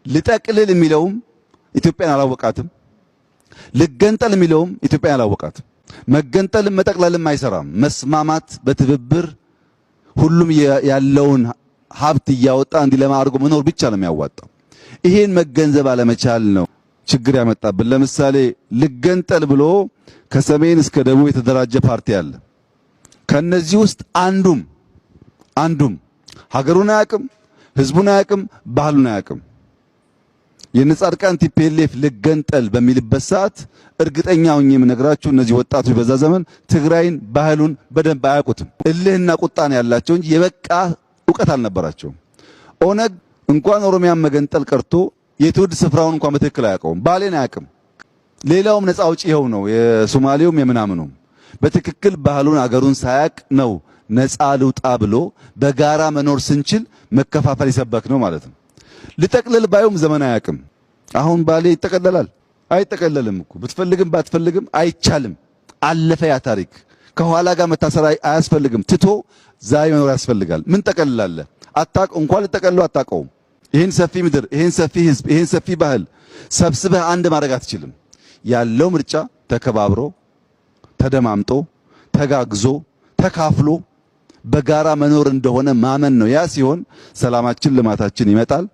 ልጠቅልል የሚለውም ኢትዮጵያን አላወቃትም። ልገንጠል የሚለውም ኢትዮጵያን አላወቃትም። መገንጠልም መጠቅለልም አይሰራም። መስማማት፣ በትብብር ሁሉም ያለውን ሀብት እያወጣ እንዲለማ አድርጎ መኖር ብቻ ነው የሚያዋጣው። ይሄን መገንዘብ አለመቻል ነው ችግር ያመጣብን። ለምሳሌ ልገንጠል ብሎ ከሰሜን እስከ ደቡብ የተደራጀ ፓርቲ አለ። ከነዚህ ውስጥ አንዱም ሀገሩን አያውቅም፣ ህዝቡን አያውቅም፣ ባህሉን አያውቅም። የነጻድቃን ቲፒኤልኤፍ ልገንጠል በሚልበት ሰዓት እርግጠኛ ሆኜ የምነግራችሁ እነዚህ ወጣቶች በዛ ዘመን ትግራይን ባህሉን በደንብ አያውቁትም። እልህና ቁጣን ያላቸው እንጂ የበቃ ዕውቀት አልነበራቸውም። ኦነግ እንኳን ኦሮሚያን መገንጠል ቀርቶ የትውልድ ስፍራውን እንኳን በትክክል አያውቀውም። ባሌን አያውቅም። ሌላውም ነፃ አውጪ ይኸው ነው፣ የሶማሌውም የምናምኑም በትክክል ባህሉን አገሩን ሳያውቅ ነው ነፃ ልውጣ ብሎ በጋራ መኖር ስንችል መከፋፈል ይሰበክ ነው ማለት ነው። ልጠቅልል ባዩም ዘመን አያውቅም። አሁን ባሌ ይጠቀለላል? አይጠቀለልም እኮ ብትፈልግም ባትፈልግም አይቻልም። አለፈ ያ ታሪክ። ከኋላ ጋር መታሰር አያስፈልግም። ትቶ ዛሬ መኖር ያስፈልጋል። ምን ጠቀልላለህ? አታውቅ እንኳን ልጠቀልለው አታውቀውም። ይሄን ሰፊ ምድር፣ ይሄን ሰፊ ህዝብ፣ ይሄን ሰፊ ባህል ሰብስበህ አንድ ማድረግ አትችልም። ያለው ምርጫ ተከባብሮ ተደማምጦ ተጋግዞ ተካፍሎ በጋራ መኖር እንደሆነ ማመን ነው። ያ ሲሆን ሰላማችን ልማታችን ይመጣል።